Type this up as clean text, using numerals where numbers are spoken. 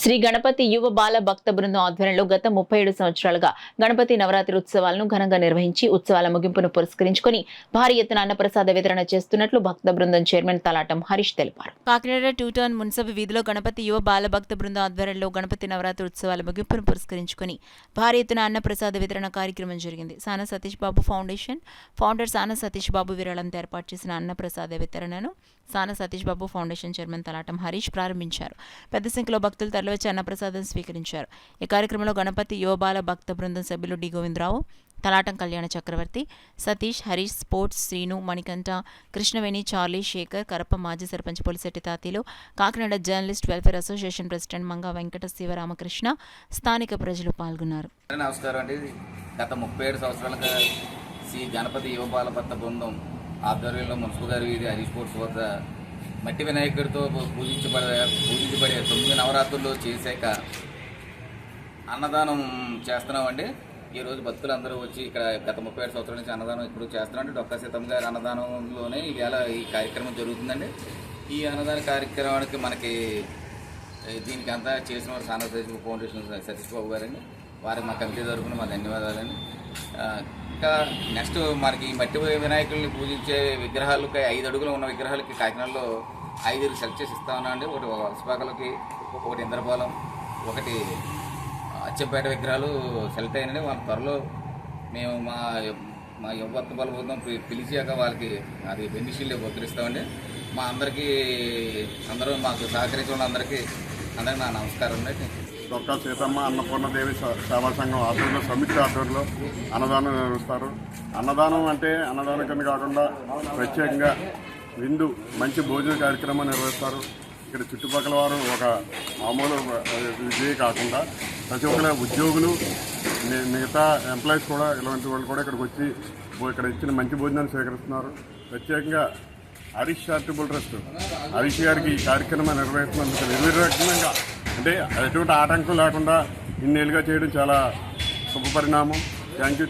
శ్రీ గణపతి యువ బాల భక్త బృందం ఆధ్వర్యంలో గత 37 సంవత్సరాలుగా గణపతి నవరాత్రి ఉత్సవాలను ఘనంగా నిర్వహించి ఉత్సవాల ముగింపును పురస్కరించుకుని భారీ ఎత్తున అన్నప్రసాద వితరణ చేస్తున్నట్లు భక్త బృందం చైర్మన్ తలాటం హరీష్ తెలిపారు. కాకినాడ 2 టౌన్ మున్సిపల్ వీధిలో గణపతి యువ బాల భక్త బృందం ఆధ్వర్యంలో గణపతి నవరాత్రి ఉత్సవాల ముగింపును పురస్కరించుకుని భారీ ఎత్తున అన్నప్రసాద వితరణ కార్యక్రమం జరిగింది. సాన సతీష్ బాబు ఫౌండేషన్ ఫౌండర్ సాన సతీష్ బాబు విరాళంతో ఏర్పాటు చేసిన అన్నప్రసాద వితరణను సాన సతీష్ బాబు ఫౌండేషన్ చైర్మన్ తలాటం హరీష్ ప్రారంభించారు. పెద్ద సంఖ్యలో భక్తులు తరలివచ్చి అన్నప్రసాదం స్వీకరించారు. ఈ కార్యక్రమంలో గణపతి యువబాల భక్త బృందం సభ్యులు D Govindarao, Talatam Kalyana Chakravarthi, Satish, Harish, sports, Srinu, Manikanta, Krishnaveni, Charlie, Sekhar, Karapa, మాజీ sarpanch Polisetti Tatilu, Kakinada journalist welfare association president Manga Venkata Sivaramakrishna, స్థానిక ప్రజలు పాల్గొన్నారు. నమస్కారం అండి. గత 37 సంవత్సరాలుగా శ్రీ గణపతి యువబాల భక్త బృందం ఆధ్వర్యంలో మున్సిపల్ గారి వీధి హరీష్ స్పోర్ట్స్ వద్ద మట్టి వినాయకుడితో పూజించబడే 9 నవరాత్రుల్లో చేశాక అన్నదానం చేస్తున్నామండి. ఈరోజు భక్తులందరూ వచ్చి ఇక్కడ గత 37 సంవత్సరాల నుంచి అన్నదానం ఇప్పుడు చేస్తున్నామండి. డొక్కా సీతమ్మ గారి అన్నదానంలోనే ఈవేళ ఈ కార్యక్రమం జరుగుతుందండి. ఈ అన్నదాన కార్యక్రమానికి మనకి దీనికి అంతా చేసిన వారు సానా సతీష్ ఫౌండేషన్ సతీష్ బాబు గారండి. వారికి మా కమిటీ తరఫున మా ధన్యవాదాలండి. ఇంకా నెక్స్ట్ మనకి ఈ మట్టి వినాయకుల్ని పూజించే విగ్రహాలకి 5 అడుగులు ఉన్న విగ్రహాలకి కాకినాడలో 5 సెలెక్ట్ చేసి ఇస్తా ఉన్నామండి. ఒకటి వలసపాకలకి, ఒకటి ఇంద్రపాలెం, ఒకటి అచ్చంపేట విగ్రహాలు సెలెక్ట్ అయినండి. వాళ్ళ త్వరలో మేము మా యువత బలబోధం పిలిచాక వాళ్ళకి అది బెనిఫిషియల్ ముద్రిస్తామండి. మా అందరికీ అందరూ మాకు సహకరించిన అందరికీ నా నమస్కారం అండి. డొక్కా సీతమ్మ అన్నపూర్ణదేవి సేవా సంఘం ఆధ్వర్యంలో సమితి ఆధ్వర్యంలో అన్నదానం నిర్వహిస్తారు. అన్నదానం అంటే అన్నదానం కింద కాకుండా ప్రత్యేకంగా విందు మంచి భోజన కార్యక్రమం నిర్వహిస్తారు. ఇక్కడ చుట్టుపక్కల వారు ఒక మామూలు ఇదే కాకుండా ప్రతి ఒక్కరి ఉద్యోగులు మిగతా ఎంప్లాయీస్ కూడా ఇలాంటి వాళ్ళు కూడా ఇక్కడికి వచ్చి ఇక్కడ ఇచ్చిన మంచి భోజనాన్ని స్వీకరిస్తున్నారు. ప్రత్యేకంగా హరీష్ చారిటబుల్ ట్రస్ట్ హరీష్ గారికి ఈ కార్యక్రమం నిర్వహిస్తున్నందుకు నిర్విఘ్నంగా అంటే ఎటువంటి ఆటంకం లేకుండా ఇన్నేళ్ళుగా చేయడం చాలా శుభ పరిణామం. Thank you.